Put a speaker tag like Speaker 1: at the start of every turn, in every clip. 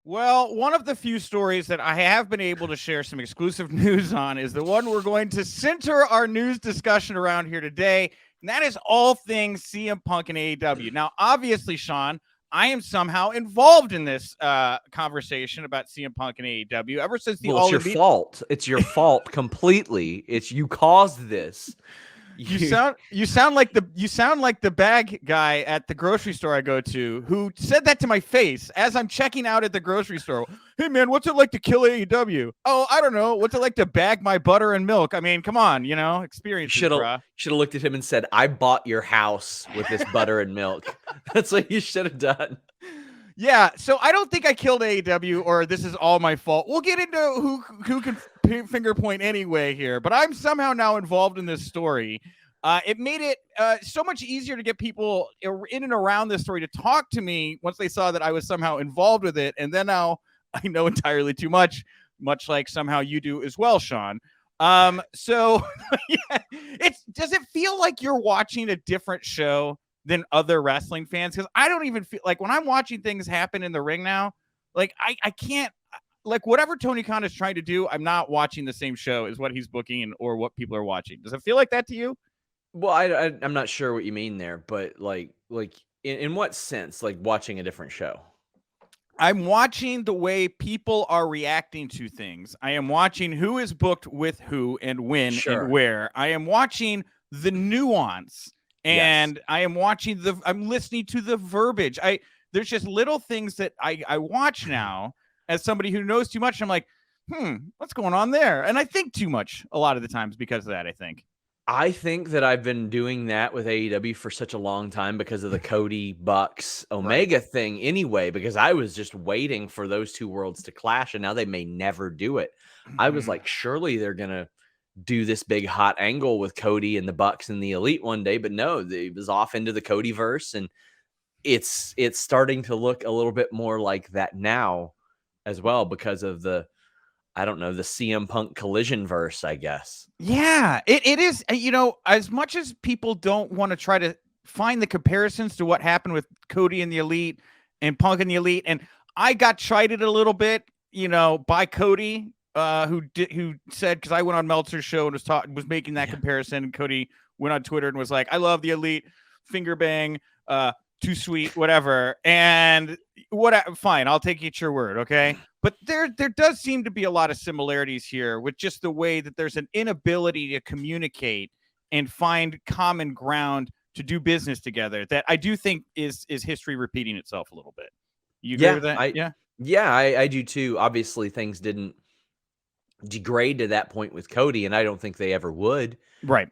Speaker 1: Well, one of the few stories that I have been able to share some exclusive news on is the one we're going to center our news discussion around here today, and that is all things CM Punk and AEW. Now, obviously, Sean, I am somehow involved in this conversation about CM Punk and AEW ever since the
Speaker 2: Well, it's
Speaker 1: All
Speaker 2: your
Speaker 1: Elite.
Speaker 2: fault. It's your fault completely. It's you caused this.
Speaker 1: You sound like the bag guy at the grocery store I go to who said that to my face as I'm checking out at the grocery store. Hey man, what's it like to kill AEW? Oh, I don't know. What's it like to bag my butter and milk? I mean, come on, experiences,
Speaker 2: should have
Speaker 1: bruh.
Speaker 2: looked at him and said, "I bought your house with this butter and milk." That's what you should have done.
Speaker 1: Yeah, so I don't think I killed AEW or this is all my fault. We'll get into who can finger point anyway here, but I'm somehow now involved in this story. It made it so much easier to get people in and around this story to talk to me once they saw that I was somehow involved with it. And then now I know entirely too much like somehow you do as well, Sean. So yeah, does it feel like you're watching a different show than other wrestling fans? Because I don't even feel like when I'm watching things happen in the ring now, like I can't, like whatever Tony Khan is trying to do, I'm not watching the same show as what he's booking or what people are watching. Does it feel like that to you?
Speaker 2: Well, I'm not sure what you mean there, but like in what sense? Like watching a different show?
Speaker 1: I'm watching the way people are reacting to things. I am watching who is booked with who and when and
Speaker 2: Sure.
Speaker 1: where. I am watching the nuance and
Speaker 2: Yes.
Speaker 1: I'm listening to the verbiage. There's just little things that I watch now as somebody who knows too much. I'm like, what's going on there? And I think too much a lot of the times because of that, I think.
Speaker 2: I think that I've been doing that with AEW for such a long time because of the Cody Bucks
Speaker 1: Right.
Speaker 2: Omega thing anyway, because I was just waiting for those two worlds to clash and now they may never do it. I was like, surely they're going to do this big hot angle with Cody and the Bucks and the Elite one day, but no, it was off into the Cody verse, and it's starting to look a little bit more like that now as well because of the CM Punk collision verse, I guess.
Speaker 1: Yeah, it is. As much as people don't want to try to find the comparisons to what happened with Cody and the Elite and Punk and the Elite, and I got chided a little bit, by Cody, who said, because I went on Meltzer's show and was making that comparison, and Cody went on Twitter and was like, "I love the Elite, finger bang, too sweet, whatever." And fine, I'll take it your word, okay? But there does seem to be a lot of similarities here with just the way that there's an inability to communicate and find common ground to do business together that I do think is history repeating itself a little bit. You agree with that?
Speaker 2: I do too. Obviously, things didn't degrade to that point with Cody, and I don't think they ever would.
Speaker 1: Right.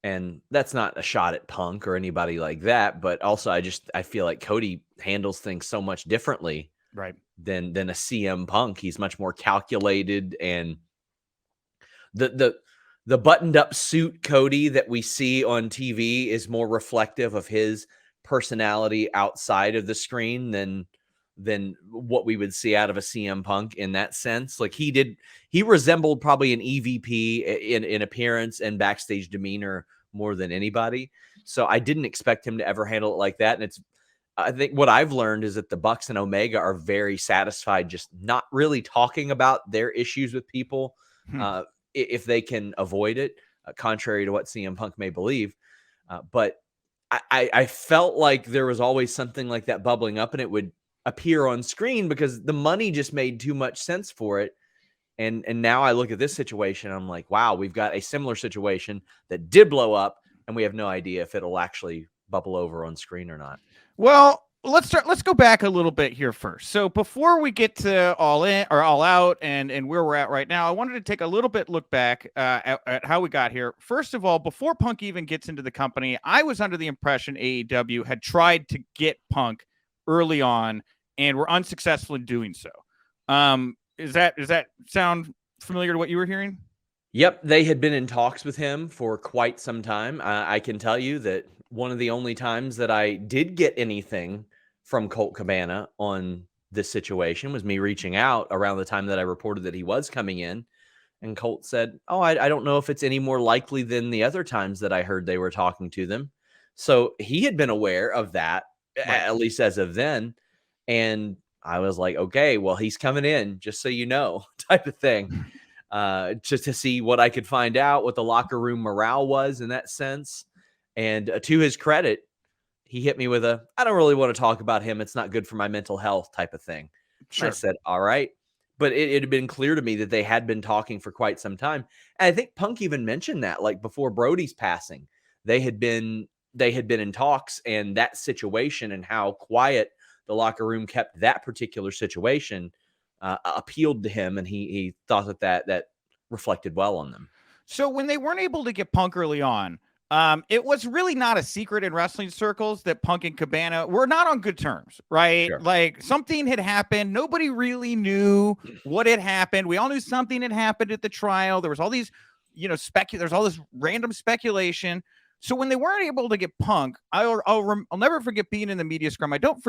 Speaker 2: And that's not a shot at Punk or anybody like that, but also I feel like Cody handles things so much differently,
Speaker 1: right,
Speaker 2: than a CM Punk. He's much more calculated, and the buttoned up suit Cody that we see on TV is more reflective of his personality outside of the screen than what we would see out of a CM Punk in that sense. Like he resembled probably an EVP in appearance and backstage demeanor more than anybody. So I didn't expect him to ever handle it like that. And I think what I've learned is that the Bucks and Omega are very satisfied just not really talking about their issues with people if they can avoid it, contrary to what CM Punk may believe. But I felt like there was always something like that bubbling up, and it would appear on screen because the money just made too much sense for it. And now I look at this situation, I'm like, wow, we've got a similar situation that did blow up, and we have no idea if it'll actually bubble over on screen or not.
Speaker 1: Well, let's go back a little bit here first. So before we get to All In or All Out and where we're at right now, I wanted to take a little bit look back at how we got here. First of all, before Punk even gets into the company, I was under the impression AEW had tried to get Punk early on and were unsuccessful in doing so. Does that sound familiar to what you were hearing?
Speaker 2: Yep, they had been in talks with him for quite some time. I can tell you that one of the only times that I did get anything from Colt Cabana on this situation was me reaching out around the time that I reported that he was coming in. And Colt said, "Oh, I don't know if it's any more likely than the other times that I heard they were talking to them." So he had been aware of that,
Speaker 1: Right.
Speaker 2: at least as of then. And I was like, okay, well, he's coming in, just so you know, type of thing. Just to see what I could find out, what the locker room morale was in that sense. And to his credit, he hit me with I don't really want to talk about him. It's not good for my mental health type of thing. And I
Speaker 1: Sure.
Speaker 2: said, all right. But it had been clear to me that they had been talking for quite some time. And I think Punk even mentioned that, like before Brody's passing, they had been in talks, and that situation and how quiet the locker room kept that particular situation appealed to him, and he thought that reflected well on them.
Speaker 1: So when they weren't able to get Punk early on, it was really not a secret in wrestling circles that Punk and Cabana were not on good terms, right?
Speaker 2: Sure.
Speaker 1: Like something had happened. Nobody really knew what had happened. We all knew something had happened at the trial. There was all these, there's all this random speculation. So when they weren't able to get Punk, I'll never forget being in the media scrum. I don't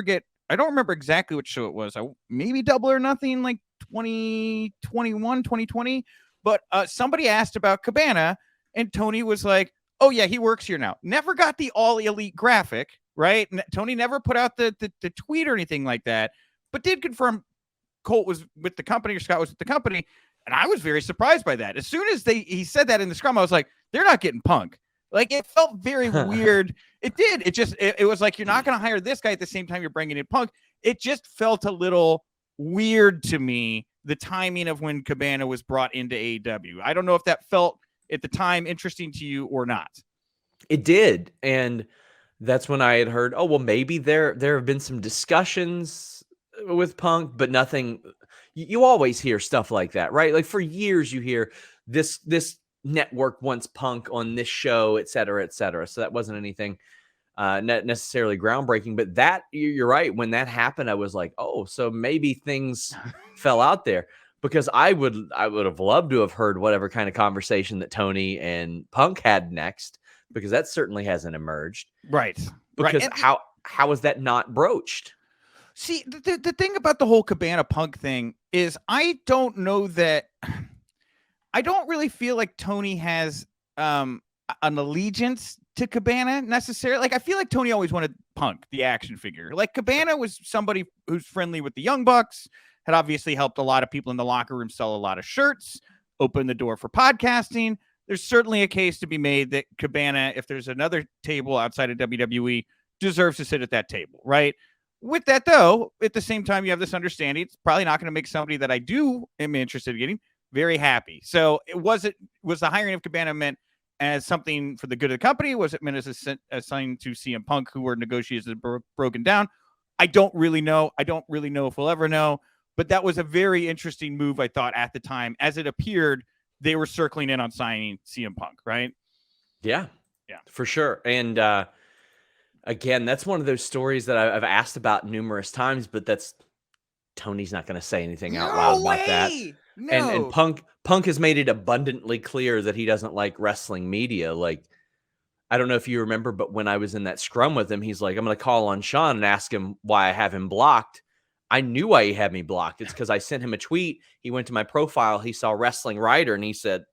Speaker 1: remember exactly which show it was. Maybe Double or Nothing, like 2021, 2020. But somebody asked about Cabana, and Tony was like, oh, yeah, he works here now. Never got the All Elite graphic, right? Tony never put out the tweet or anything like that, but did confirm Colt was with the company or Scott was with the company. And I was very surprised by that. As soon as he said that in the scrum, I was like, they're not getting Punk. Like, it felt very weird. It did. It was like, you're not going to hire this guy at the same time you're bringing in Punk. It just felt a little weird to me, the timing of when Cabana was brought into AEW. I don't know if that felt at the time interesting to you or not.
Speaker 2: It did. And that's when I had heard, oh, well, maybe there have been some discussions with Punk, but nothing. You always hear stuff like that, right? Like for years you hear this network wants Punk on this show, et cetera, et cetera. So that wasn't anything not necessarily groundbreaking, but that you're right. When that happened, I was like, oh, so maybe things fell out there, because I would have loved to have heard whatever kind of conversation that Tony and Punk had next, because that certainly hasn't emerged.
Speaker 1: Right.
Speaker 2: Because
Speaker 1: right.
Speaker 2: how is that not broached?
Speaker 1: See, the thing about the whole Cabana Punk thing is I don't know that I don't really feel like Tony has an allegiance to Cabana necessarily. Like, I feel like Tony always wanted Punk, the action figure. Like, Cabana was somebody who's friendly with the Young Bucks, had obviously helped a lot of people in the locker room sell a lot of shirts, open the door for podcasting. There's certainly a case to be made that Cabana, if there's another table outside of WWE, deserves to sit at that table, right? With that, though, at the same time, you have this understanding. It's probably not going to make somebody that I am interested in getting very happy. So was the hiring of Cabana meant as something for the good of the company? Was it meant as assigned to CM Punk, who were negotiated broken down? I don't really know. I don't really know if we'll ever know. But that was a very interesting move, I thought, at the time. As it appeared, they were circling in on signing CM Punk, right?
Speaker 2: Yeah,
Speaker 1: Yeah,
Speaker 2: for sure. And again, that's one of those stories that I've asked about numerous times, but Tony's not going to say anything out loud about that.
Speaker 1: No.
Speaker 2: And Punk has made it abundantly clear that he doesn't like wrestling media. Like, I don't know if you remember, but when I was in that scrum with him, he's like, I'm going to call on Sean and ask him why I have him blocked. I knew why he had me blocked. It's because I sent him a tweet. He went to my profile. He saw Wrestling Writer, and he said,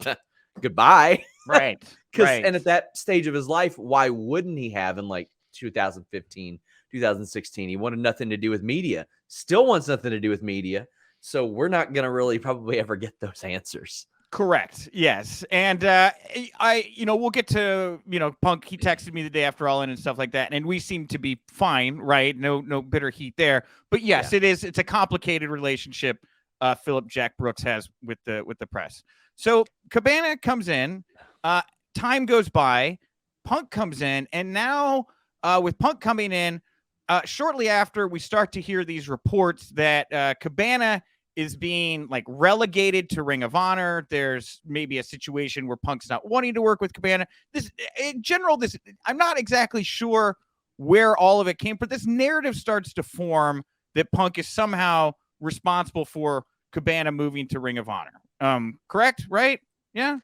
Speaker 2: goodbye.
Speaker 1: Right.
Speaker 2: And at that stage of his life, why wouldn't he have in like 2015, 2016? He wanted nothing to do with media. Still wants nothing to do with media. So we're not going to really probably ever get those answers.
Speaker 1: Correct. Yes. And we'll get to, Punk. He texted me the day after All In and stuff like that. And we seem to be fine, right? No bitter heat there. But yes, yeah. It's a complicated relationship Philip Jack Brooks has with the press. So Cabana comes in, time goes by, Punk comes in, and now with Punk coming in, shortly after, we start to hear these reports that Cabana is being like relegated to Ring of Honor. There's maybe a situation where Punk's not wanting to work with Cabana. This, in general, I'm not exactly sure where all of it came from. This narrative starts to form that Punk is somehow responsible for Cabana moving to Ring of Honor. Correct? Right? Yeah.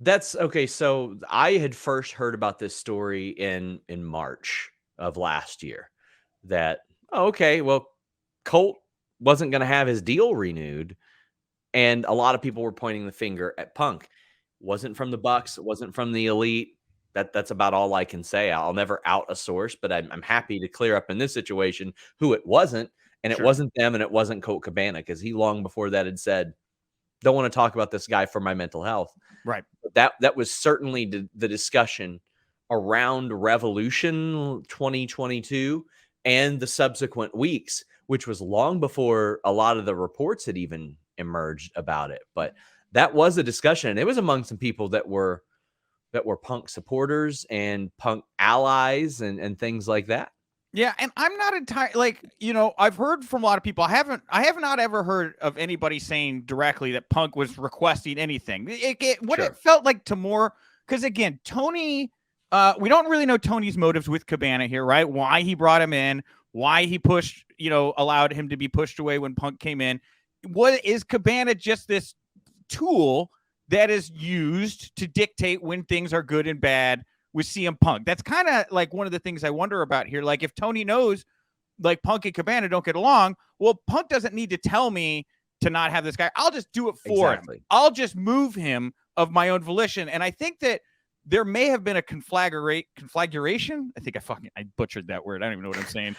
Speaker 2: That's okay. So I had first heard about this story in March of last year. That, okay, well, Colt wasn't going to have his deal renewed, and a lot of people were pointing the finger at Punk. Wasn't from the Bucks, it wasn't from the Elite. That's about all I can say. I'll never out a source, but I'm happy to clear up in this situation who it wasn't. And it
Speaker 1: Sure.
Speaker 2: wasn't them, and it wasn't Colt Cabana, because he long before that had said, "Don't want to talk about this guy for my mental health."
Speaker 1: Right.
Speaker 2: But that was certainly the discussion around Revolution 2022 and the subsequent weeks, which was long before a lot of the reports had even emerged about it. But that was a discussion, and it was among some people that were Punk supporters and Punk allies and things like that.
Speaker 1: Yeah, and I'm not entirely like, I've heard from a lot of people. I have not ever heard of anybody saying directly that Punk was requesting anything. What
Speaker 2: Sure.
Speaker 1: it felt like to more, because again, Tony, we don't really know Tony's motives with Cabana here, right? Why he brought him in, why he pushed, allowed him to be pushed away when Punk came in. What is Cabana just this tool that is used to dictate when things are good and bad with CM Punk? That's kind of like one of the things I wonder about here. Like if Tony knows like Punk and Cabana don't get along, well, Punk doesn't need to tell me to not have this guy. I'll just do it for him. I'll just move him of my own volition. And I think that there may have been a conflagration. I think I butchered that word. I don't even know what I'm saying.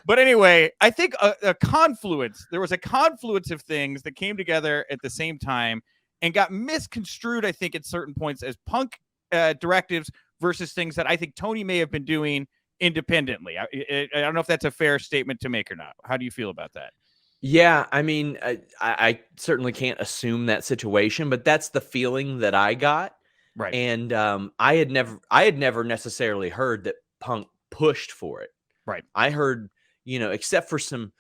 Speaker 1: But anyway, I think a confluence. There was a confluence of things that came together at the same time and got misconstrued, I think, at certain points as Punk directives versus things that I think Tony may have been doing independently. I don't know if that's a fair statement to make or not. How do you feel about that?
Speaker 2: Yeah, I mean, I certainly can't assume that situation, but that's the feeling that I got.
Speaker 1: Right.
Speaker 2: And I had never necessarily heard that Punk pushed for it.
Speaker 1: Right.
Speaker 2: I heard, except for some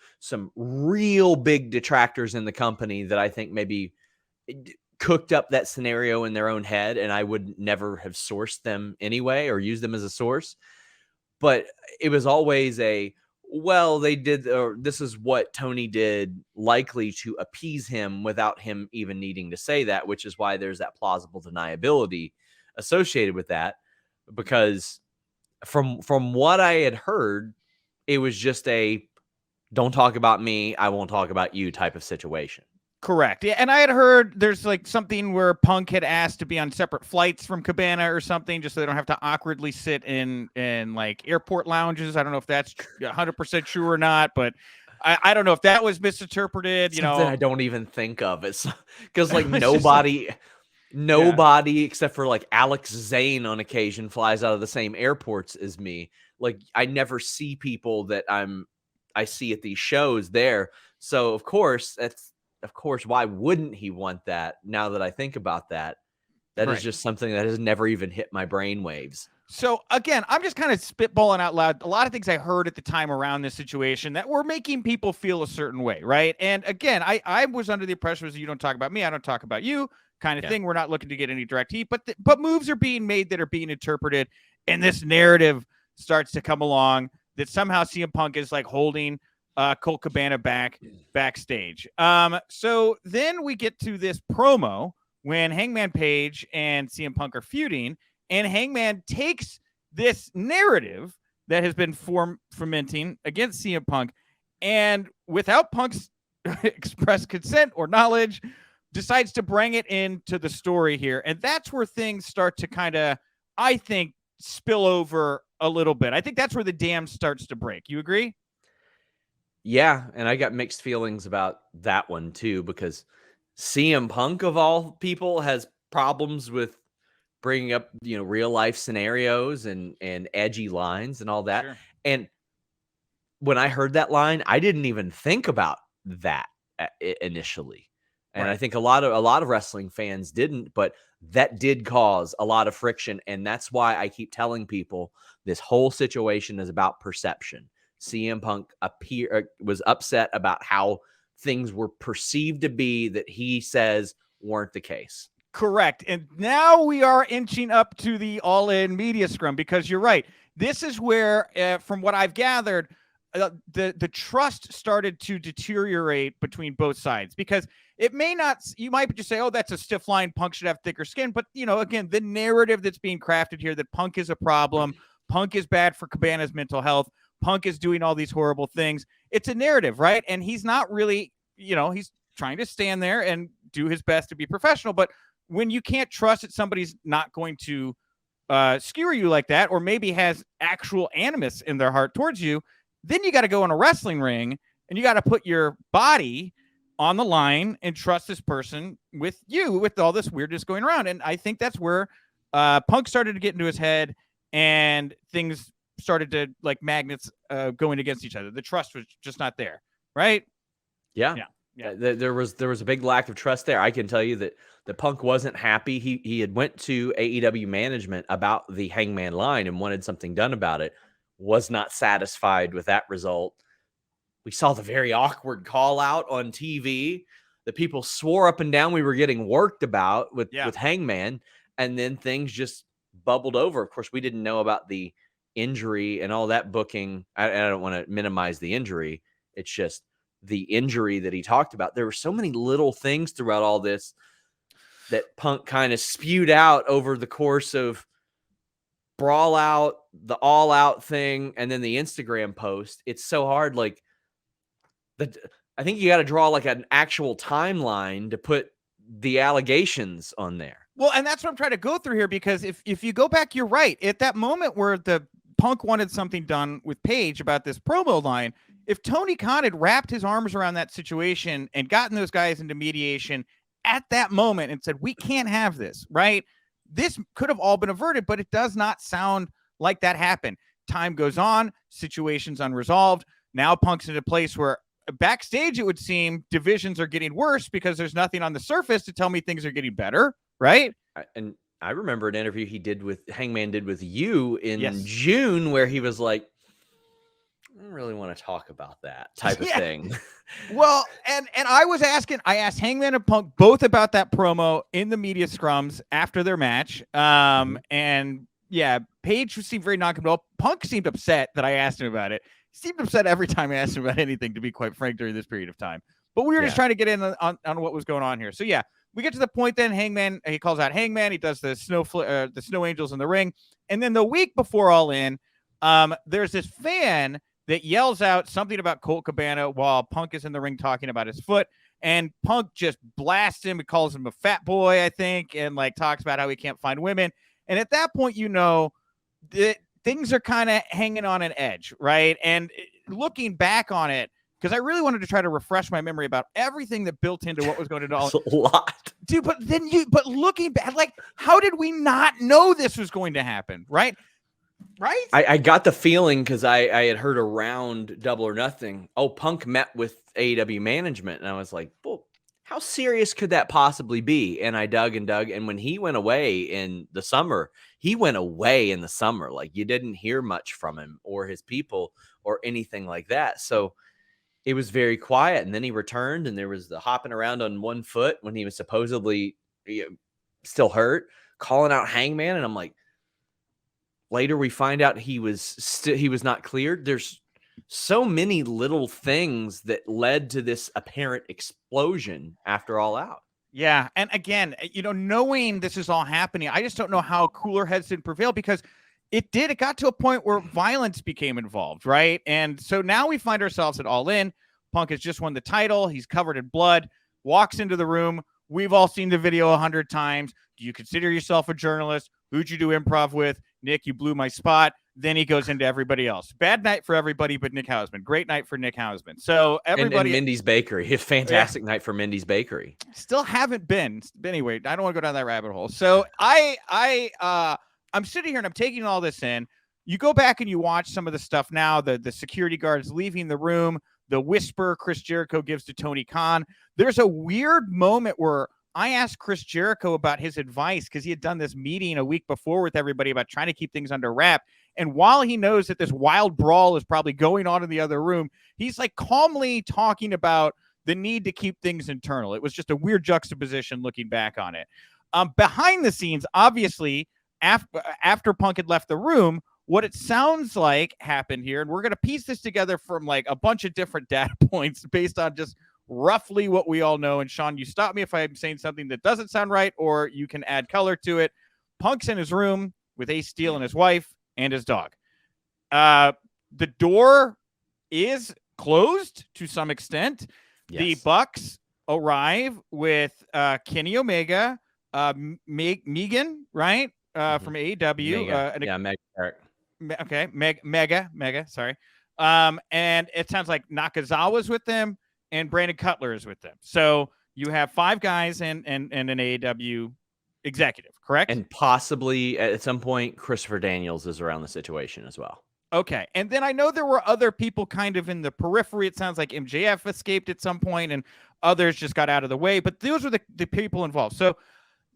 Speaker 2: real big detractors in the company that I think maybe cooked up that scenario in their own head, and I would never have sourced them anyway or used them as a source. But it was always they did, or this is what Tony did, likely to appease him without him even needing to say that, which is why there's that plausible deniability associated with that. Because from what I had heard, it was just a don't talk about me, I won't talk about you type of situation.
Speaker 1: Correct. Yeah, and I had heard there's like something where Punk had asked to be on separate flights from Cabana or something, just so they don't have to awkwardly sit in like airport lounges. I don't know if that's 100% true or not, but I don't know if that was misinterpreted.
Speaker 2: Something I don't even think of. It's because like nobody except for like Alex Zane on occasion flies out of the same airports as me. Like I never see people that I see at these shows there. So of course, why wouldn't he want that? Now that I think about that, that is just something that has never even hit my brain waves.
Speaker 1: So again, I'm just kind of spitballing out loud. A lot of things I heard at the time around this situation that were making people feel a certain way, right? And again, I was under the impression was you don't talk about me, I don't talk about you, kind of thing. We're not looking to get any direct heat, but moves are being made that are being interpreted, and this narrative starts to come along that somehow CM Punk is like holding Colt Cabana backstage. So then we get to this promo when Hangman Page and CM Punk are feuding, and Hangman takes this narrative that has been fermenting against CM Punk, and without Punk's express consent or knowledge, decides to bring it into the story here. And that's where things start to kind of, I think, spill over a little bit. I think that's where the dam starts to break. You agree?
Speaker 2: Yeah, and I got mixed feelings about that one too, because CM Punk of all people has problems with bringing up, real life scenarios and edgy lines and all that. Sure. And when I heard that line, I didn't even think about that initially. And I think a lot of wrestling fans didn't, but that did cause a lot of friction. And that's why I keep telling people this whole situation is about perception. CM Punk was upset about how things were perceived to be that he says weren't the case.
Speaker 1: Correct. And now we are inching up to the all-in media scrum, because you're right. This is where, from what I've gathered, the trust started to deteriorate between both sides, because it may not, you might just say, oh, that's a stiff line, Punk should have thicker skin. But, again, the narrative that's being crafted here that Punk is a problem, Punk is bad for Cabana's mental health, Punk is doing all these horrible things. It's a narrative, right? And he's not really, he's trying to stand there and do his best to be professional. But when you can't trust that somebody's not going to skewer you like that, or maybe has actual animus in their heart towards you, then you got to go in a wrestling ring and you got to put your body on the line and trust this person with all this weirdness going around. And I think that's where Punk started to get into his head, and things started to, like magnets, going against each other. The trust was just not there, right?
Speaker 2: Yeah. There was a big lack of trust there. I can tell you that the Punk wasn't happy. He had went to AEW management about the Hangman line and wanted something done about it. Was not satisfied with that result. We saw the very awkward call out on TV that people swore up and down we were getting worked about with Hangman, and then things just bubbled over. Of course, we didn't know about the injury and all that booking. I don't want to minimize the injury. It's just the injury that he talked about. There were so many little things throughout all this that Punk kind of spewed out over the course of Brawl Out, the All Out thing, and then the Instagram post. It's so hard. Like, I think you got to draw like an actual timeline to put the allegations on there.
Speaker 1: Well, and that's what I'm trying to go through here, because if you go back, you're right. At that moment where the Punk wanted something done with Page about this promo line, if Tony Khan had wrapped his arms around that situation and gotten those guys into mediation at that moment and said, we can't have this, right? This could have all been averted, but it does not sound like that happened. Time goes on, situation's unresolved. Now Punk's in a place where backstage, it would seem, divisions are getting worse because there's nothing on the surface to tell me things are getting better, right?
Speaker 2: And I remember an interview Hangman did with you in June, where he was like, I don't really want to talk about that type of thing.
Speaker 1: Well, and I asked Hangman and Punk both about that promo in the media scrums after their match. And yeah, Page seemed very non-committal. Punk seemed upset that I asked him about it. He seemed upset every time I asked him about anything, to be quite frank, during this period of time. But we were just trying to get in on what was going on here. So yeah, we get to the point then Hangman, he calls out Hangman. He does the snow angels in the ring. And then the week before All In, there's this fan that yells out something about Colt Cabana while Punk is in the ring talking about his foot. And Punk just blasts him. He calls him a fat boy, I think, and like talks about how he can't find women. And at that point, you know, that things are kind of hanging on an edge, right? And looking back on it, because I really wanted to try to refresh my memory about everything that built into what was going to all.
Speaker 2: A lot,
Speaker 1: dude. But looking back, like, how did we not know this was going to happen, right? Right.
Speaker 2: I got the feeling, because I had heard around Double or Nothing, Punk met with AEW management, and I was like, well, how serious could that possibly be? And I dug and dug, and when he went away in the summer, like, you didn't hear much from him or his people or anything like that. So it was very quiet, and then he returned, and there was the hopping around on one foot when he was supposedly still hurt, calling out Hangman, and I'm like, later we find out he was not cleared. There's so many little things that led to this apparent explosion after All Out.
Speaker 1: Yeah, and again, you know, knowing this is all happening, I just don't know how cooler heads didn't prevail, because it got to a point where violence became involved, right? And so now we find ourselves at All In. Punk has just won the title. He's covered in blood, walks into the room. We've all seen the video 100 times. Do you consider yourself a journalist? Who'd you do improv with? Nick, you blew my spot. Then he goes into everybody else. Bad night for everybody but Nick Hausman. Great night for Nick Hausman. So everybody.
Speaker 2: And Mindy's Bakery. A fantastic night for Mindy's Bakery.
Speaker 1: Still haven't been. Anyway, I don't want to go down that rabbit hole. So I'm sitting here and I'm taking all this in. You go back and you watch some of the stuff now, the security guards leaving the room, the whisper Chris Jericho gives to Tony Khan. There's a weird moment where I asked Chris Jericho about his advice, because he had done this meeting a week before with everybody about trying to keep things under wrap. And while he knows that this wild brawl is probably going on in the other room, he's like calmly talking about the need to keep things internal. It was just a weird juxtaposition looking back on it. Behind the scenes, obviously, after Punk had left the room, what it sounds like happened here, and we're going to piece this together from like a bunch of different data points based on just roughly what we all know. And Sean, you stop me if I'm saying something that doesn't sound right, or you can add color to it. Punk's in his room with Ace Steel and his wife and his dog. The door is closed to some extent. Yes. The Bucks arrive with Kenny Omega, Megan, right? From AEW.
Speaker 2: Mega. Mega.
Speaker 1: Okay, Mega, sorry. And it sounds like Nakazawa's with them and Brandon Cutler is with them. So you have 5 guys and an AEW executive, correct?
Speaker 2: And possibly at some point, Christopher Daniels is around the situation as well.
Speaker 1: Okay. And then I know there were other people kind of in the periphery. It sounds like MJF escaped at some point and others just got out of the way. But those were the people involved. So,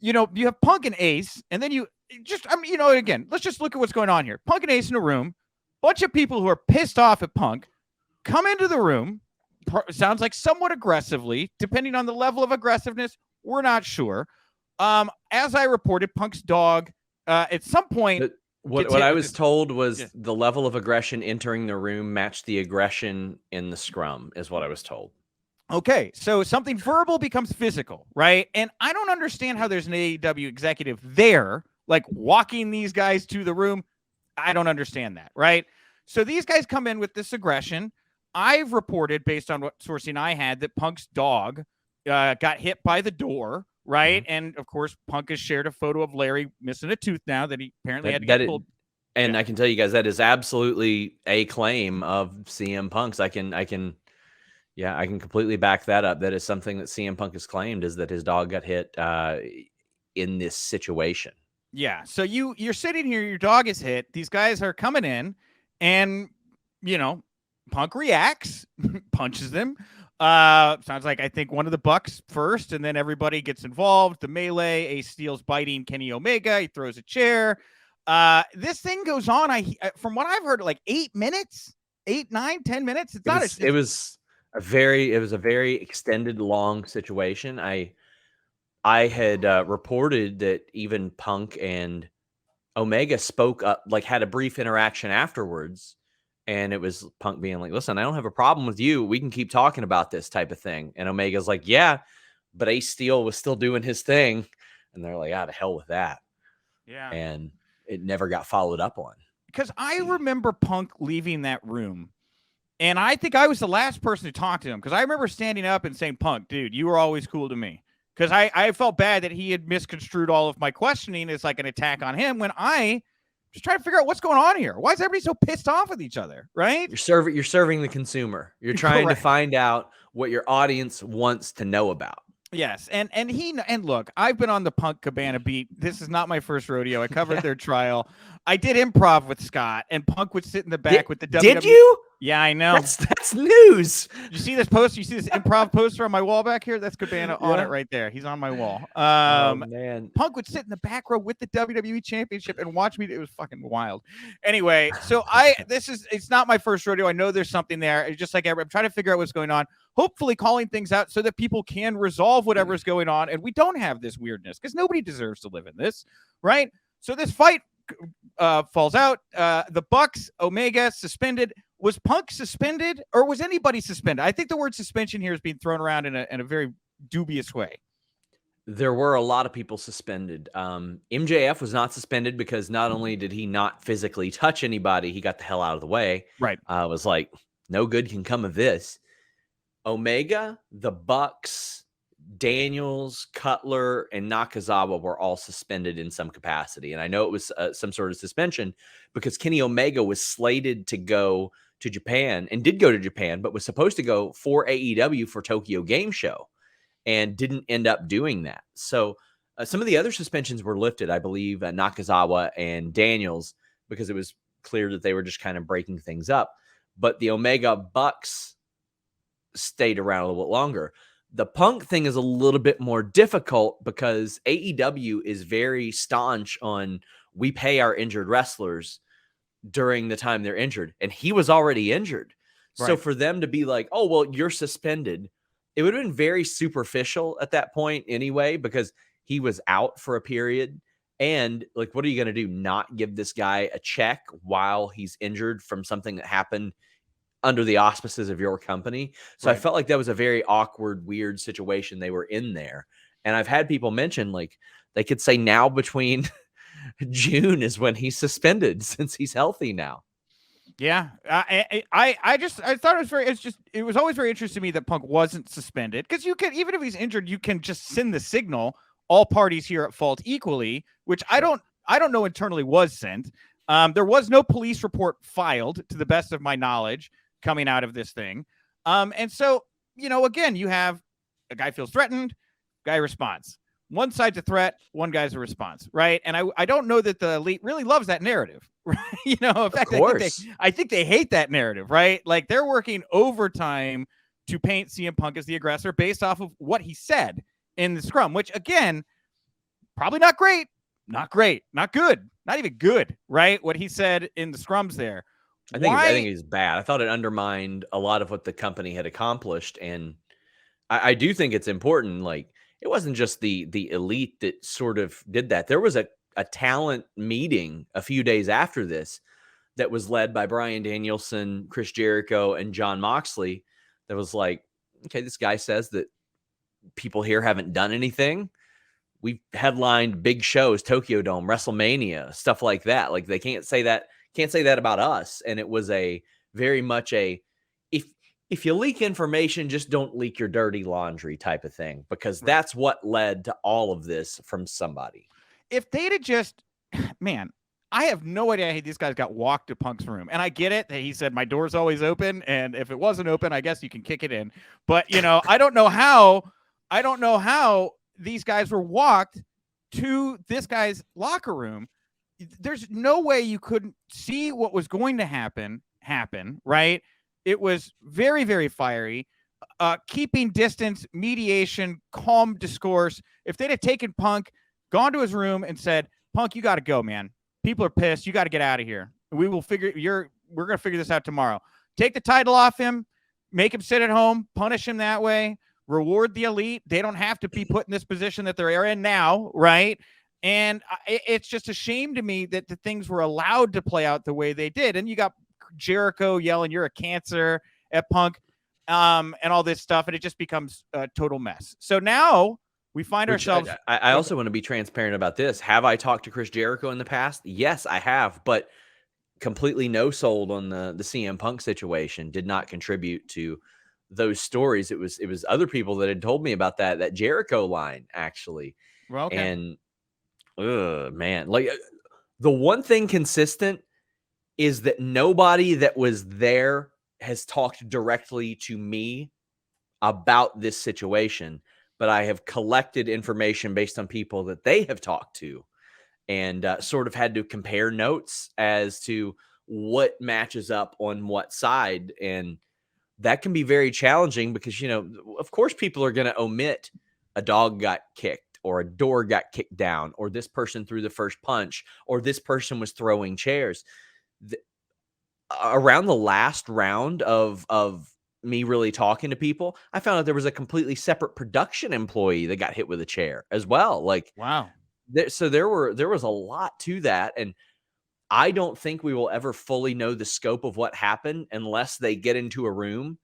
Speaker 1: you have Punk and Ace, and then again, let's just look at what's going on here. Punk and Ace in a room, bunch of people who are pissed off at Punk come into the room. Sounds like somewhat aggressively, depending on the level of aggressiveness. We're not sure. As I reported, Punk's dog, at some point,
Speaker 2: what I was told was the level of aggression entering the room matched the aggression in the scrum, is what I was told.
Speaker 1: Okay, so something verbal becomes physical, right? And I don't understand how there's an AEW executive there, like walking these guys to the room. I don't understand that, right? So these guys come in with this aggression. I've reported, based on what sourcing I had, that Punk's dog got hit by the door, right? Mm-hmm. And of course, Punk has shared a photo of Larry missing a tooth now that he apparently had to get pulled.
Speaker 2: And I can tell you guys that is absolutely a claim of CM Punk's. I can completely back that up. That is something that CM Punk has claimed, is that his dog got hit in this situation.
Speaker 1: Yeah. So you're sitting here, your dog is hit. These guys are coming in, and Punk reacts, punches them. Sounds like I think one of the Bucks first, and then everybody gets involved. The melee, Ace Steel's biting Kenny Omega. He throws a chair. This thing goes on. From what I've heard, like 8 minutes, 8, 9, 10 minutes.
Speaker 2: It was a very extended, long situation. I had reported that even Punk and Omega spoke up, like had a brief interaction afterwards. And it was Punk being like, listen, I don't have a problem with you. We can keep talking about this type of thing. And Omega's like, yeah, but Ace Steel was still doing his thing. And they're like, to hell with that.
Speaker 1: Yeah.
Speaker 2: And it never got followed up on.
Speaker 1: Because I remember Punk leaving that room. And I think I was the last person to talk to him. Because I remember standing up and saying, Punk, dude, you were always cool to me. Because I felt bad that he had misconstrued all of my questioning as like an attack on him, when I just trying to figure out what's going on here. Why is everybody so pissed off with each other, right?
Speaker 2: You're serving the consumer. You're trying to find out what your audience wants to know about.
Speaker 1: Yes, and look, I've been on the Punk Cabana beat. This is not my first rodeo. I covered their trial. I did improv with Scott, and Punk would sit in the back with the WWE.
Speaker 2: Did you?
Speaker 1: Yeah, I know.
Speaker 2: That's news.
Speaker 1: You see this poster? You see this improv poster on my wall back here? That's Cabana on it right there. He's on my wall.
Speaker 2: Oh, man.
Speaker 1: Punk would sit in the back row with the WWE Championship and watch me. It was fucking wild. Anyway, so it's not my first rodeo. I know there's something there. It's just like I'm trying to figure out what's going on. Hopefully calling things out so that people can resolve whatever's going on and we don't have this weirdness, because nobody deserves to live in this, right? So this fight falls out. The Bucks, Omega suspended. Was Punk suspended, or was anybody suspended? I think the word suspension here is being thrown around in a very dubious way.
Speaker 2: There were a lot of people suspended. MJF was not suspended because not only did he not physically touch anybody, he got the hell out of the way.
Speaker 1: Right.
Speaker 2: Was like, no good can come of this. Omega, the Bucks, Daniels, Cutler, and Nakazawa were all suspended in some capacity. And I know it was some sort of suspension because Kenny Omega was slated to go to Japan and did go to Japan, but was supposed to go for AEW for Tokyo Game Show and didn't end up doing that. So some of the other suspensions were lifted, I believe, Nakazawa and Daniels, because it was clear that they were just kind of breaking things up. But the Omega Bucks stayed around a little bit longer. The Punk thing is a little bit more difficult because AEW is very staunch on we pay our injured wrestlers during the time they're injured. And he was already injured. Right. So for them to be like, oh, well, you're suspended, it would have been very superficial at that point anyway, because he was out for a period. And like, what are you going to do? Not give this guy a check while he's injured from something that happened under the auspices of your company? So right. I felt like that was a very awkward, weird situation they were in there. And I've had people mention, like, they could say now between June is when he's suspended since he's healthy now.
Speaker 1: Yeah. I thought it was always very interesting to me that Punk wasn't suspended, because you can, even if he's injured, you can just send the signal, all parties here at fault equally, which I don't know internally was sent. There was no police report filed, to the best of my knowledge, coming out of this thing. And so, again, you have a guy feels threatened, guy responds. One side's a threat, one guy's a response, right? And I don't know that the elite really loves that narrative, right? In fact, I think they hate that narrative, right? Like they're working overtime to paint CM Punk as the aggressor based off of what he said in the scrum, which again, probably not great, not good, not even good, right? What he said in the scrums there.
Speaker 2: I think he's bad. I thought it undermined a lot of what the company had accomplished, and I do think it's important. Like, it wasn't just the elite that sort of did that. There was a talent meeting a few days after this that was led by Bryan Danielson, Chris Jericho, and Jon Moxley. That was like, okay, this guy says that people here haven't done anything. We've headlined big shows, Tokyo Dome, WrestleMania, stuff like that. Like, they can't say that about us. And it was a very much a, if you leak information, just don't leak your dirty laundry type of thing, because that's what led to all of this from somebody.
Speaker 1: If they'd have just, man, I have no idea how these guys got walked to Punk's room. And I get it that he said, my door's always open. And if it wasn't open, I guess you can kick it in. But, I don't know how these guys were walked to this guy's locker room. There's no way you couldn't see what was going to happen, right? It was very, very fiery, keeping distance, mediation, calm discourse. If they'd have taken Punk, gone to his room and said, Punk, you got to go, man. People are pissed. You got to get out of here. We're going to figure this out tomorrow. Take the title off him, make him sit at home, punish him that way, reward the elite. They don't have to be put in this position that they're in now, right? And it's just a shame to me that the things were allowed to play out the way they did. And you got Jericho yelling, you're a cancer at Punk, and all this stuff. And it just becomes a total mess. So now we find ourselves.
Speaker 2: I also want to be transparent about this. Have I talked to Chris Jericho in the past? Yes, I have, but completely no sold on the CM Punk situation. Did not contribute to those stories. It was other people that had told me about that Jericho line, actually.
Speaker 1: Well, okay.
Speaker 2: And man, like, the one thing consistent is that nobody that was there has talked directly to me about this situation, but I have collected information based on people that they have talked to, and sort of had to compare notes as to what matches up on what side. And that can be very challenging because, of course, people are going to omit a dog got kicked, or a door got kicked down, or this person threw the first punch, or this person was throwing chairs. Around the last round of me really talking to people, I found out there was a completely separate production employee that got hit with a chair as well. Like,
Speaker 1: wow.
Speaker 2: So there was a lot to that. And I don't think we will ever fully know the scope of what happened unless they get into a room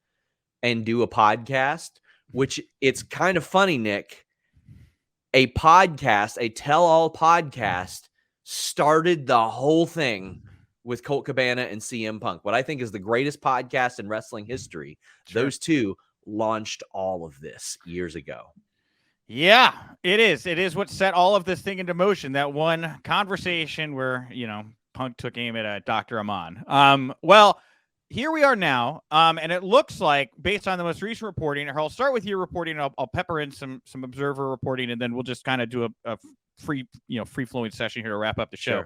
Speaker 2: and do a podcast, which it's kind of funny, Nick. A podcast, a tell-all podcast, started the whole thing with Colt Cabana and CM Punk. What I think is the greatest podcast in wrestling history. Sure. Those two launched all of this years ago.
Speaker 1: Yeah, it is. It is what set all of this thing into motion. That one conversation where, Punk took aim at Dr. Aman. Well, here we are now, and it looks like, based on the most recent reporting, I'll start with your reporting. I'll pepper in some Observer reporting, and then we'll just kind of do a free-flowing session here to wrap up the show.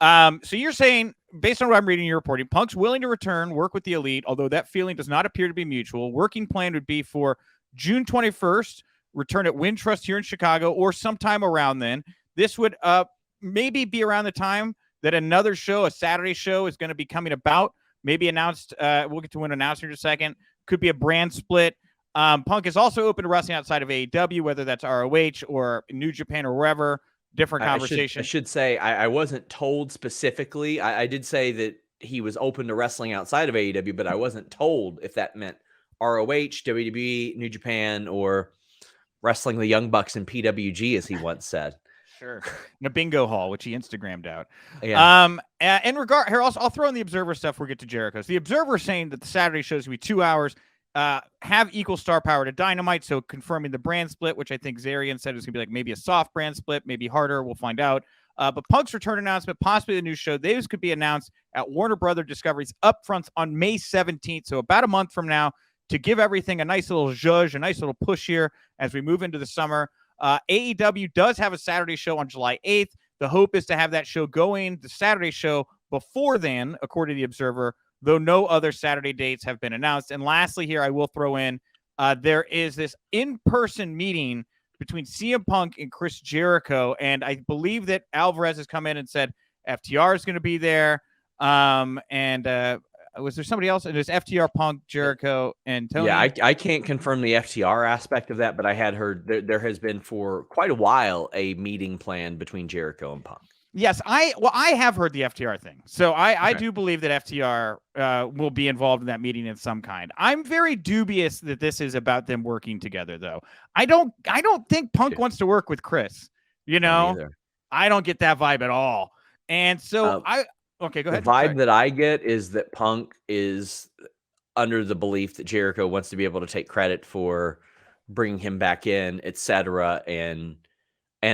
Speaker 1: Sure. So you're saying, based on what I'm reading your reporting, Punk's willing to return, work with the elite, although that feeling does not appear to be mutual. Working plan would be for June 21st, return at Wintrust here in Chicago, or sometime around then. This would maybe be around the time that another show, a Saturday show, is going to be coming about. Maybe announced. We'll get to an announcement in a second. Could be a brand split. Punk is also open to wrestling outside of AEW, whether that's ROH or New Japan or wherever. Different conversation.
Speaker 2: I should say I wasn't told specifically. I did say that he was open to wrestling outside of AEW, but I wasn't told if that meant ROH, WWE, New Japan, or wrestling the Young Bucks in PWG, as he once said.
Speaker 1: Sure. In a bingo hall, which he Instagrammed out.
Speaker 2: Yeah.
Speaker 1: In regard here, I'll throw in the Observer stuff. We'll get to Jericho's. The Observer is saying that the Saturday shows will be 2 hours, have equal star power to Dynamite. So confirming the brand split, which I think Zarian said is going to be like maybe a soft brand split, maybe harder. We'll find out. But Punk's return announcement, possibly the new show, those could be announced at Warner Brother Discovery's upfronts on May 17th. So about a month from now, to give everything a nice little zhuzh, a nice little push here as we move into the summer. AEW does have a Saturday show on July 8th. The hope is to have that show going, the Saturday show, before then, according to the Observer, though no other Saturday dates have been announced. And lastly here, I will throw in, there is this in-person meeting between CM Punk and Chris Jericho, and I believe that Alvarez has come in and said FTR is going to be there. Was there somebody else? And there's FTR, Punk, Jericho, and Tony.
Speaker 2: Yeah, I can't confirm the FTR aspect of that, but I had heard there has been for quite a while a meeting planned between Jericho and Punk.
Speaker 1: Yes, I have heard the FTR thing. So I do believe that FTR will be involved in that meeting in some kind. I'm very dubious that this is about them working together, though. I don't think Punk wants to work with Chris. You know, I don't get that vibe at all. And so okay, go ahead.
Speaker 2: The vibe that I get is that Punk is under the belief that Jericho wants to be able to take credit for bringing him back in, etc., and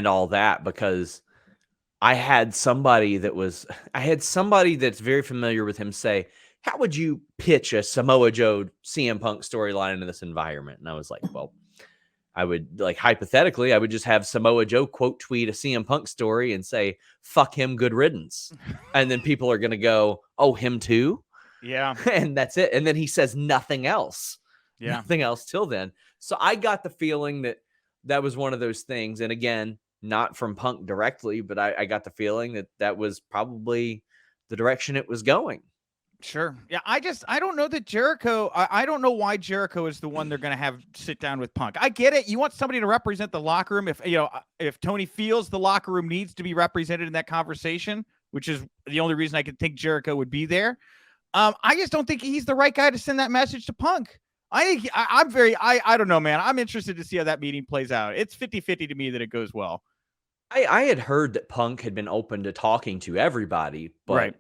Speaker 2: all that, because I had somebody that's very familiar with him say, how would you pitch a Samoa Joe CM Punk storyline into this environment? And I was like, well, I would, like, hypothetically, I would just have Samoa Joe quote tweet a CM Punk story and say, fuck him, good riddance. And then people are going to go, oh, him too?
Speaker 1: Yeah.
Speaker 2: And that's it. And then he says nothing else.
Speaker 1: Yeah.
Speaker 2: Nothing else till then. So I got the feeling that that was one of those things. And again, not from Punk directly, but I got the feeling that that was probably the direction it was going.
Speaker 1: Sure. Yeah, I don't know that Jericho, I don't know why Jericho is the one they're going to have sit down with Punk. I get it. You want somebody to represent the locker room. If Tony feels the locker room needs to be represented in that conversation, which is the only reason I could think Jericho would be there. I just don't think he's the right guy to send that message to Punk. I don't know, man. I'm interested to see how that meeting plays out. It's 50-50 to me that it goes well.
Speaker 2: I had heard that Punk had been open to talking to everybody, but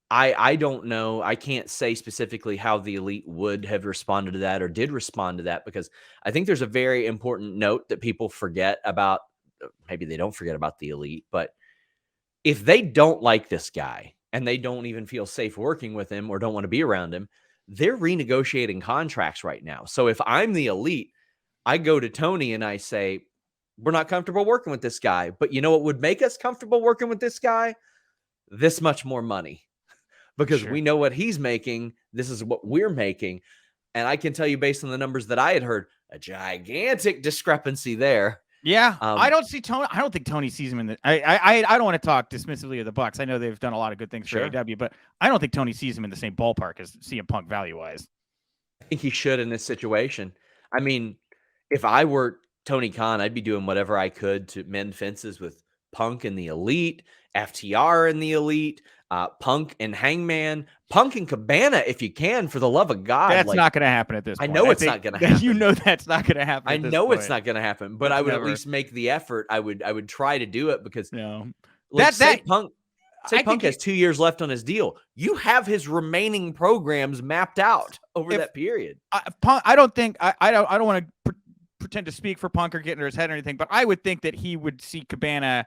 Speaker 2: I don't know. I can't say specifically how the Elite would have responded to that or did respond to that, because I think there's a very important note that people forget about. Maybe they don't forget about the Elite, but if they don't like this guy and they don't even feel safe working with him or don't want to be around him, they're renegotiating contracts right now. So if I'm the Elite, I go to Tony and I say, we're not comfortable working with this guy, but you know what would make us comfortable working with this guy? This much more money. Because we know what he's making. This is what we're making. And I can tell you, based on the numbers that I had heard, a gigantic discrepancy there.
Speaker 1: Yeah. I don't see Tony. I don't think Tony sees him in the, I don't want to talk dismissively of the Bucks. I know they've done a lot of good things for AEW, but I don't think Tony sees him in the same ballpark as CM Punk value wise.
Speaker 2: I think he should in this situation. I mean, if I were Tony Khan, I'd be doing whatever I could to mend fences with Punk and the Elite, FTR and the Elite, Punk and Hangman, Punk and Cabana, if you can, for the love of God.
Speaker 1: That's not going to happen at this point.
Speaker 2: I know it's not going to happen.
Speaker 1: You know that's not going to happen.
Speaker 2: I know it's not going to happen, but I would at least make the effort. I would try to do it, because Punk has 2 years left on his deal. You have his remaining programs mapped out over that period.
Speaker 1: Punk, I don't want to pretend to speak for Punk or get into his head or anything, but I would think that he would see Cabana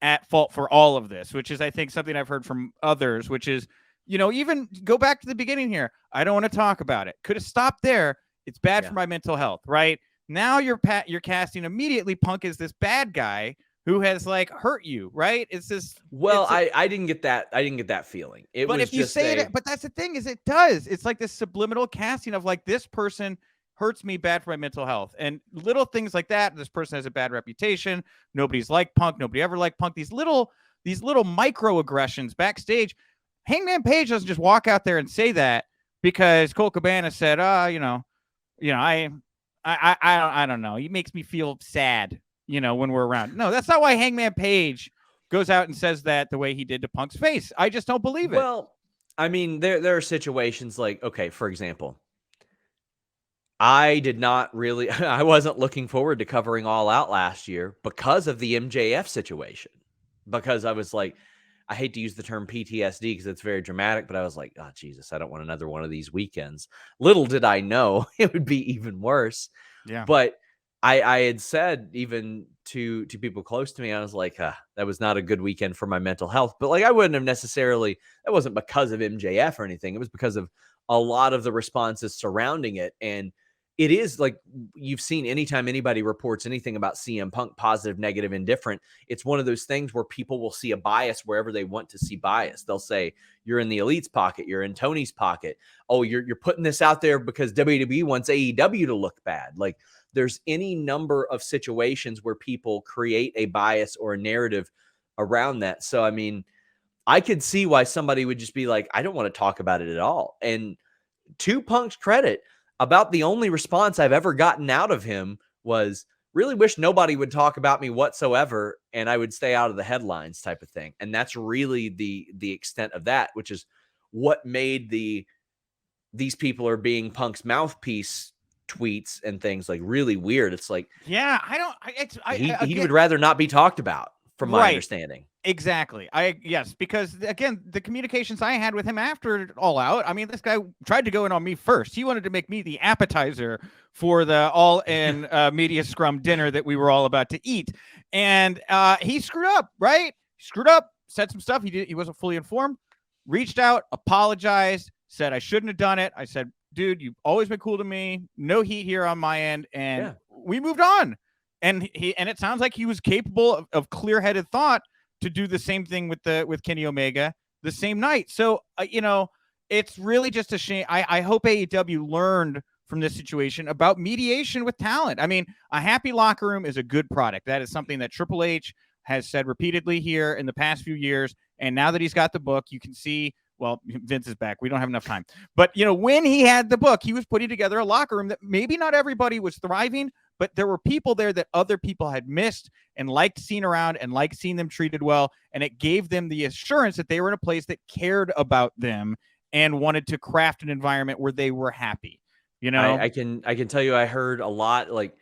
Speaker 1: at fault for all of this, which is, I think, something I've heard from others, which is, even go back to the beginning here. I don't want to talk about it. Could have stopped there. It's bad for my mental health, right? Now you're casting immediately Punk as this bad guy who has hurt you, right? It's this.
Speaker 2: Well, I didn't get that. I didn't get that feeling.
Speaker 1: But if you say it, but that's the thing, is it does. It's like this subliminal casting of this person hurts me, bad for my mental health, and little things like that. This person has a bad reputation. Nobody's liked Punk. Nobody ever liked Punk. These little microaggressions backstage. Hangman Page doesn't just walk out there and say that because Colt Cabana said, I don't know. He makes me feel sad, when we're around. No, that's not why Hangman Page goes out and says that the way he did to Punk's face. I just don't believe it.
Speaker 2: Well, I mean, there are situations okay, for example, I wasn't looking forward to covering All Out last year because of the MJF situation. Because I was like, I hate to use the term PTSD because it's very dramatic, but I was like, oh, Jesus, I don't want another one of these weekends. Little did I know it would be even worse.
Speaker 1: Yeah.
Speaker 2: But I had said even to people close to me. I was like, that was not a good weekend for my mental health. But like, I wouldn't have necessarily, that wasn't because of MJF or anything. It was because of a lot of the responses surrounding it. And it is like, you've seen anytime anybody reports anything about CM Punk, positive, negative, indifferent, it's one of those things where people will see a bias wherever they want to see bias. They'll say, you're in the Elite's pocket, you're in Tony's pocket. Oh, you're putting this out there because WWE wants AEW to look bad. Like, there's any number of situations where people create a bias or a narrative around that. So, I mean, I could see why somebody would just be like, I don't want to talk about it at all. And to Punk's credit, about the only response I've ever gotten out of him was, really wish nobody would talk about me whatsoever and I would stay out of the headlines type of thing. And that's really the extent of that, which is what made these people are being Punk's mouthpiece tweets and things like really weird. It's like,
Speaker 1: yeah,
Speaker 2: he would rather not be talked about, from my understanding.
Speaker 1: Exactly. Yes, because again, the communications I had with him after All Out, I mean, this guy tried to go in on me first. He wanted to make me the appetizer for the all-in media scrum dinner that we were all about to eat. And he screwed up, right? Screwed up, said some stuff. He wasn't fully informed, reached out, apologized, said I shouldn't have done it. I said, dude, you've always been cool to me. No heat here on my end. And we moved on. And it sounds like he was capable of clear-headed thought to do the same thing with Kenny Omega the same night. So, it's really just a shame. I hope AEW learned from this situation about mediation with talent. I mean, a happy locker room is a good product. That is something that Triple H has said repeatedly here in the past few years. And now that he's got the book, you can see, well, Vince is back. We don't have enough time. But, when he had the book, he was putting together a locker room that maybe not everybody was thriving, but there were people there that other people had missed and liked seeing around and liked seeing them treated well. And it gave them the assurance that they were in a place that cared about them and wanted to craft an environment where they were happy.
Speaker 2: I can tell you, I heard a lot. Like,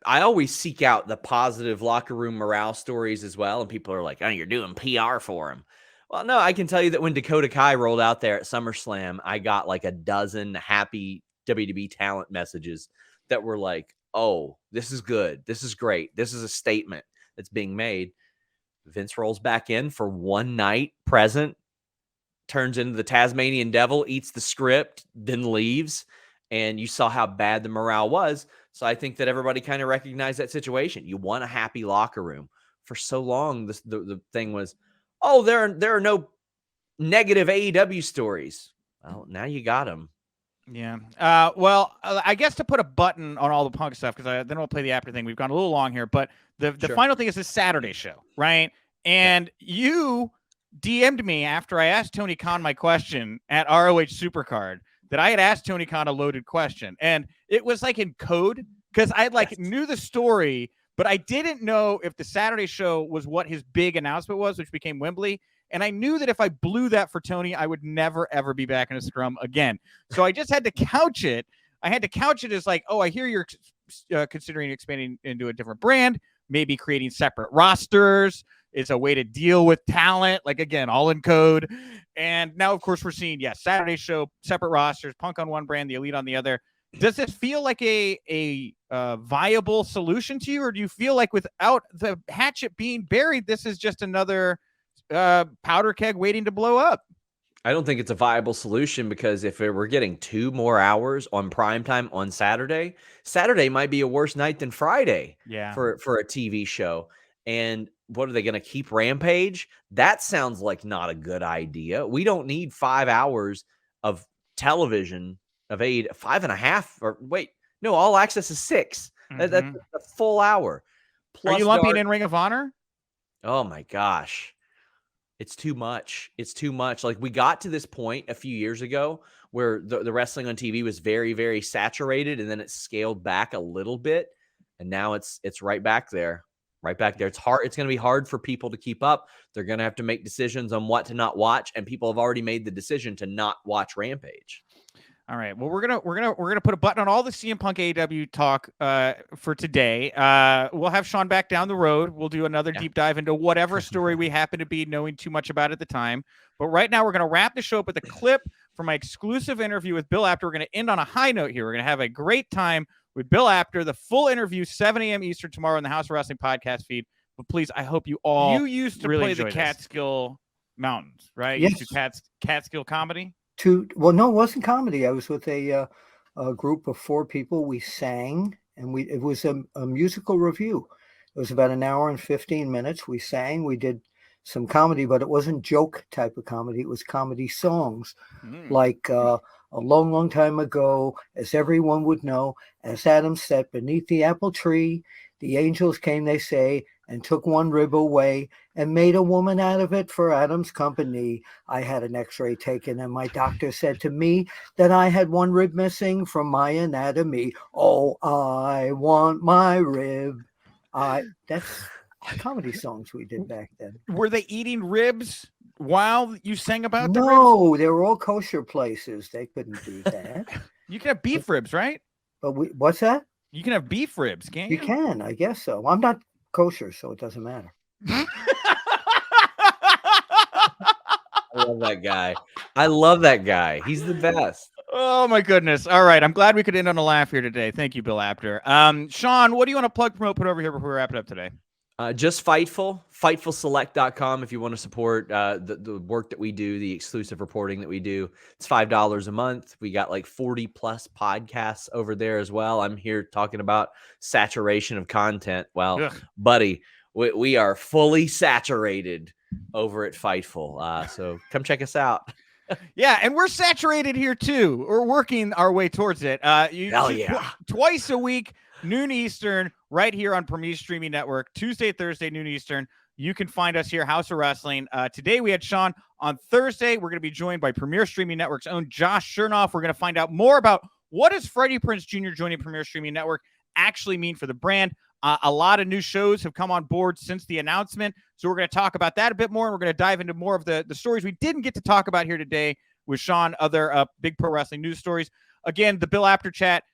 Speaker 2: I always seek out the positive locker room morale stories as well. And people are like, oh, you're doing PR for him. Well, no, I can tell you that when Dakota Kai rolled out there at SummerSlam, I got like a dozen happy WWE talent messages that were like, oh, this is good. This is great. This is a statement that's being made. Vince rolls back in for one night present, turns into the Tasmanian Devil, eats the script, then leaves. And you saw how bad the morale was. So I think that everybody kind of recognized that situation. You want a happy locker room. For so long, the thing was, oh, there are no negative AEW stories. Well, now you got them.
Speaker 1: Yeah. Well, I guess to put a button on all the Punk stuff, because then we'll play the after thing. We've gone a little long here, but the final thing is this Saturday show, right? And you DM'd me after I asked Tony Khan my question at ROH Supercard that I had asked Tony Khan a loaded question, and it was like in code because I knew the story, but I didn't know if the Saturday show was what his big announcement was, which became Wembley. And I knew that if I blew that for Tony, I would never, ever be back in a scrum again. So I just had to couch it. I had to couch it as like, oh, I hear you're considering expanding into a different brand, maybe creating separate rosters. It's a way to deal with talent, like, again, all in code. And now, of course, we're seeing, Saturday show, separate rosters, Punk on one brand, the Elite on the other. Does this feel like a viable solution to you, or do you feel like without the hatchet being buried, this is just another powder keg waiting to blow up?
Speaker 2: I don't think it's a viable solution, because if we're getting 2 more hours on primetime on Saturday might be a worse night than Friday for a TV show. And what are they going to keep Rampage? That sounds like not a good idea. We don't need 5 hours of television of 5.5, or wait, no, All Access is 6. That's a full hour.
Speaker 1: Plus, are you lumping in Ring of Honor?
Speaker 2: Oh my gosh. It's too much. It's too much. Like, we got to this point a few years ago where the wrestling on TV was very, very saturated, and then it scaled back a little bit. And now it's right back there. Right back there. It's hard. It's going to be hard for people to keep up. They're going to have to make decisions on what to not watch, and people have already made the decision to not watch Rampage.
Speaker 1: All right. Well, we're gonna put a button on all the CM Punk AEW talk for today. We'll have Sean back down the road. We'll do another deep dive into whatever story we happen to be knowing too much about at the time. But right now, we're gonna wrap the show up with a clip from my exclusive interview with Bill Apter. We're gonna end on a high note here. We're gonna have a great time with Bill Apter. The full interview, 7 a.m. Eastern tomorrow in the House of Wrestling podcast feed. But please, I hope you all
Speaker 3: You used to
Speaker 1: really
Speaker 3: play the
Speaker 1: enjoy this.
Speaker 3: Catskill Mountains, right?
Speaker 4: Yes.
Speaker 3: You used to Catskill comedy?
Speaker 4: Well, no, it wasn't comedy. I was with a group of 4 people. We sang, and it was a musical review. It was about an hour and 15 minutes. We sang, we did some comedy, but it wasn't joke type of comedy. It was comedy songs, like a long, long time ago, as everyone would know, as Adam sat beneath the apple tree, the angels came, they say, and took one rib away and made a woman out of it for Adam's company. I had an x-ray taken and my doctor said to me that I had one rib missing from my anatomy. Oh, I want my rib. That's comedy songs we did back then.
Speaker 1: Were they eating ribs while you sang about the ribs?
Speaker 4: No, they were all kosher places. They couldn't do that.
Speaker 1: You can have beef ribs, right?
Speaker 4: But what's that?
Speaker 1: You can have beef ribs, can't you?
Speaker 4: You can, I guess so. I'm not kosher, so it doesn't matter.
Speaker 2: I love that guy. He's the best.
Speaker 1: Oh my goodness. All right. I'm glad we could end on a laugh here today. Thank you, Bill Apter. Sean, what do you want to plug, promote, put over here before we wrap it up today?
Speaker 2: Just FightfulSelect.com if you want to support the work that we do, the exclusive reporting that we do. It's $5 a month. We got like 40 plus podcasts over there as well. I'm here talking about saturation of content. Well, buddy, we are fully saturated over at Fightful. So come check us out.
Speaker 1: Yeah, and we're saturated here too. We're working our way towards it.
Speaker 2: Hell yeah.
Speaker 1: Twice a week, noon Eastern, right here on Premier Streaming Network. Tuesday, Thursday, noon Eastern. You can find us here, House of Wrestling. Today we had Sean. On Thursday, we're going to be joined by Premier Streaming Network's own Josh Chernoff. We're going to find out more about what does Freddie Prinze Jr. joining Premier Streaming Network actually mean for the brand. A lot of new shows have come on board since the announcement, so we're going to talk about that a bit more, and we're going to dive into more of the stories we didn't get to talk about here today with Sean, other big pro wrestling news stories. Again, the Bill Apter Chat,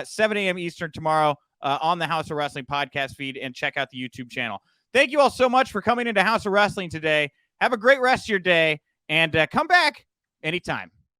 Speaker 1: 7 a.m. Eastern tomorrow on the House of Wrestling podcast feed, and check out the YouTube channel. Thank you all so much for coming into House of Wrestling today. Have a great rest of your day, and come back anytime.